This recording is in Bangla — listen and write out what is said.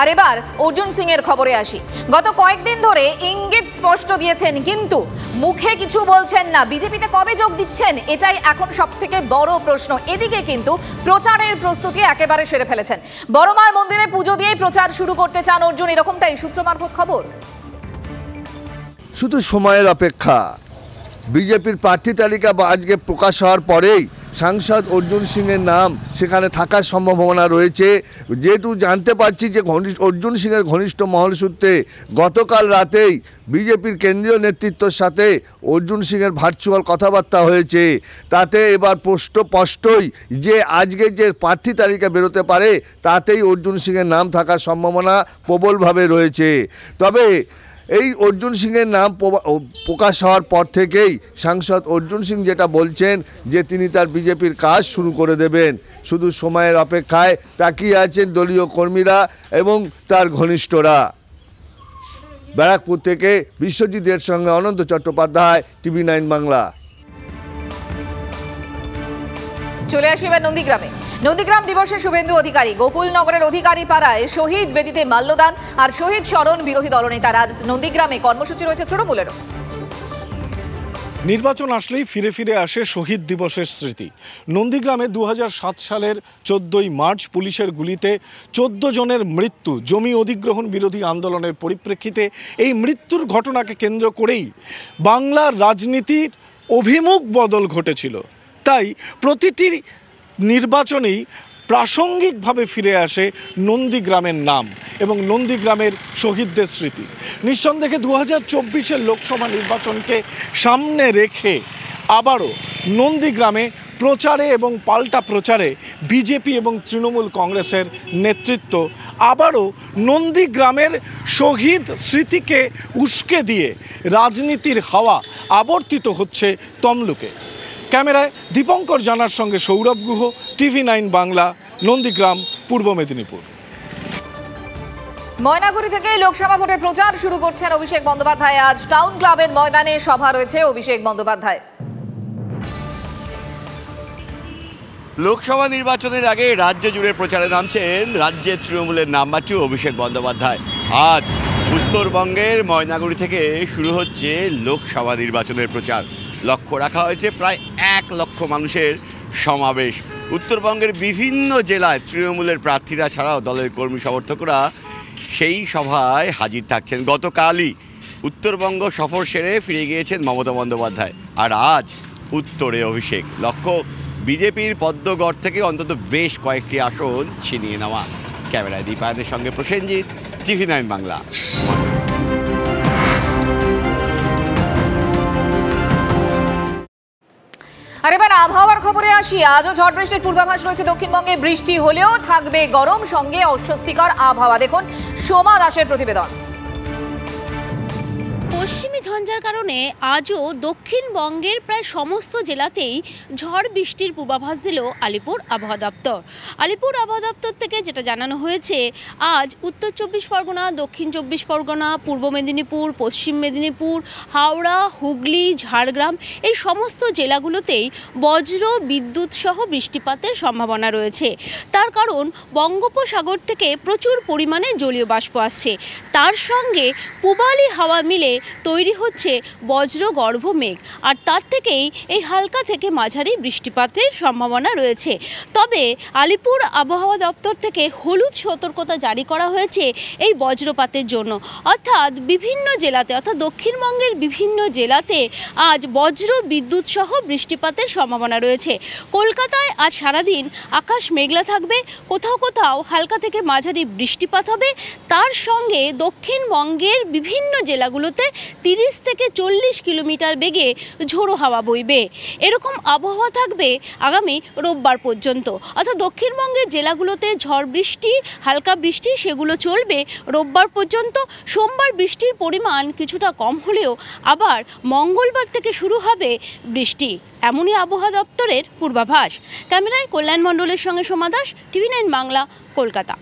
আর এবার অর্জুন সিং এর খবরে আসি। গত কয়েকদিন ধরে ইঙ্গিত স্পষ্ট দিয়েছেন, কিন্তু মুখে কিছু বলছেন না। বিজেপিতে কবে যোগ দিচ্ছেন, এটাই এখন সবথেকে বড় প্রশ্ন। এদিকে কিন্তু প্রচারের প্রস্তুতি একেবারে সেরে ফেলেছেন। বড়মাল মন্দিরে পুজো দিয়েই প্রচার শুরু করতে চান অর্জুন, এরকমটাই সূত্র মারফত খবর। শুধু সময়ের অপেক্ষা। বিজেপির প্রার্থী তালিকা আজকে প্রকাশ হওয়ার পরেই সাংসদ অর্জুন সিংয়ের নাম সেখানে থাকার সম্ভাবনা রয়েছে। যেহেতু জানতে পারছি যে অর্জুন সিংয়ের ঘনিষ্ঠ মহল সূত্রে গতকাল রাতেই বিজেপির কেন্দ্রীয় নেতৃত্বের সাথে অর্জুন সিংয়ের ভার্চুয়াল কথাবার্তা হয়েছে। তাতে এবার স্পষ্টই যে আজকে যে প্রার্থী তালিকা বেরোতে পারে তাতেই অর্জুন সিংয়ের নাম থাকার সম্ভাবনা প্রবলভাবে রয়েছে। তবে এই অর্জুন সিংয়ের নাম প্রকাশ হওয়ার পর থেকেই সাংসদ অর্জুন সিং যেটা বলছেন যে তিনি তার বিজেপির কাজ শুরু করে দেবেন। শুধু সময়ের অপেক্ষায় তাকিয়ে আছেন দলীয় কর্মীরা এবং তার ঘনিষ্ঠরা। ব্যারাকপুর থেকে বিশ্বজিতের সঙ্গে অনন্ত চট্টোপাধ্যায়, TV9 বাংলা। চলে আসি এবার নন্দীগ্রামে। নন্দীগ্রাম দিবসে শুভেন্দু অধিকারী গোকুলনগরের অধিকারী পাড়ায় শহীদ বেদিতে মাল্যদান আর শহীদ স্মরণ বিরোধী দলনেতার। আজ নন্দীগ্রামে কর্মসূচি রয়েছে তৃণমূলেরও। নির্বাচন আসলেই ফিরে ফিরে আসে শহীদ দিবসের স্মৃতি। নন্দীগ্রামে 2007 সালের 14ই মার্চ পুলিশের গুলিতে 14 জনের মৃত্যু জমি অধিগ্রহণ বিরোধী আন্দোলনের পরিপ্রেক্ষিতে এই মৃত্যুর ঘটনাকে কেন্দ্র করেই বাংলার রাজনীতির অভিমুখ বদল ঘটেছিল। তাই প্রতিটি নির্বাচনেই প্রাসঙ্গিকভাবে ফিরে আসে নন্দীগ্রামের নাম এবং নন্দীগ্রামের শহীদদের স্মৃতি। নিঃসন্দেহে 2024-এর লোকসভা নির্বাচনকে সামনে রেখে আবারও নন্দীগ্রামে প্রচারে এবং পাল্টা প্রচারে বিজেপি এবং তৃণমূল কংগ্রেসের নেতৃত্ব আবারও নন্দীগ্রামের শহীদ স্মৃতিকে উস্কে দিয়ে রাজনীতির হাওয়া আবর্তিত হচ্ছে তমলুকে। ক্যামেরায় দীপঙ্কর জানার সঙ্গে সৌরভ গুহ, TV9 বাংলা, নন্দীগ্রাম, পূর্ব মেদিনীপুর। ময়নাগুড়ি থেকে লোকসভা ভোটের প্রচার শুরু করছেন অভিষেক বন্দ্যোপাধ্যায়। আজ টাউন ক্লাবের ময়দানে সভা রয়েছে অভিষেক বন্দ্যোপাধ্যায়। লোকসভা নির্বাচনের আগে রাজ্য জুড়ে প্রচারে নামছেন রাজ্যের তৃণমূলের নাম্বার 2 অভিষেক বন্দ্যোপাধ্যায়। আজ উত্তরবঙ্গের ময়নাগুড়ি থেকে শুরু হচ্ছে লোকসভা নির্বাচনের প্রচার। লক্ষ্য রাখা হয়েছে প্রায় 1 লক্ষ মানুষের সমাবেশ। উত্তরবঙ্গের বিভিন্ন জেলায় তৃণমূলের প্রার্থীরা ছাড়াও দলের কর্মী সমর্থকরা সেই সভায় হাজির থাকছেন। গতকালই উত্তরবঙ্গ সফর সেরে ফিরে গিয়েছেন মমতা বন্দ্যোপাধ্যায়, আর আজ উত্তরে অভিষেক। লক্ষ্য বিজেপির পদ্মগড় থেকে অন্তত বেশ কয়েকটি আসন ছিনিয়ে নেওয়া। ক্যামেরায় দীপায়নের সঙ্গে প্রসেনজিৎ, TV9 বাংলা। আর এবার আবহাওয়ার খবরে আসি। আজও ঝড় বৃষ্টির পূর্বাভাস রয়েছে দক্ষিণবঙ্গে। বৃষ্টি হলেও থাকবে গরম, সঙ্গে অস্বস্তিকর আবহাওয়া। দেখুন সোমা দাসের প্রতিবেদন। পশ্চিমী ঝঞ্ঝার কারণে আজও দক্ষিণবঙ্গের প্রায় সমস্ত জেলাতেই ঝড় বৃষ্টির পূর্বাভাস দিল আলিপুর আবহাওয়া দপ্তর। আলিপুর আবহাওয়া দপ্তর থেকে যেটা জানানো হয়েছে, আজ উত্তর 24 পরগনা, দক্ষিণ 24 পরগনা, পূর্ব মেদিনীপুর, পশ্চিম মেদিনীপুর, হাওড়া, হুগলি, ঝাড়গ্রাম এই সমস্ত জেলাগুলোতেই বজ্র বিদ্যুৎ সহ বৃষ্টিপাতের সম্ভাবনা রয়েছে। তার কারণ বঙ্গোপসাগর থেকে প্রচুর পরিমাণে জলীয় বাষ্প আসছে, তার সঙ্গে পূবালি হাওয়া মিলে তৈরি হচ্ছে বজ্রগর্ভ মেঘ, আর তার থেকেই এই হালকা থেকে মাঝারি বৃষ্টিপাতের সম্ভাবনা রয়েছে। তবে আলিপুর আবহাওয়া দপ্তর থেকে হলুদ সতর্কতা জারি করা হয়েছে এই বজ্রপাতের জন্য। অর্থাৎ বিভিন্ন জেলাতে, অর্থাৎ দক্ষিণবঙ্গের বিভিন্ন জেলাতে আজ বজ্র বিদ্যুৎ সহ বৃষ্টিপাতের সম্ভাবনা রয়েছে। কলকাতায় আজ সারাদিন আকাশ মেঘলা থাকবে, কোথাও কোথাও হালকা থেকে মাঝারি বৃষ্টিপাত হবে। তার সঙ্গে দক্ষিণবঙ্গের বিভিন্ন জেলাগুলোতে 30 থেকে 40 কিলোমিটার বেগে ঝোড়ো হাওয়া বইবে। এরকম আবহাওয়া থাকবে আগামী রোববার পর্যন্ত। অর্থাৎ দক্ষিণবঙ্গের জেলাগুলোতে ঝড় বৃষ্টি, হালকা বৃষ্টি সেগুলো চলবে রোববার পর্যন্ত। সোমবার বৃষ্টির পরিমাণ কিছুটা কম হলেও আবার মঙ্গলবার থেকে শুরু হবে বৃষ্টি, এমনই আবহাওয়া দপ্তরের পূর্বাভাস। ক্যামেরায় কল্যাণ মণ্ডলের সঙ্গে সোমা দাস, TV9 বাংলা, কলকাতা।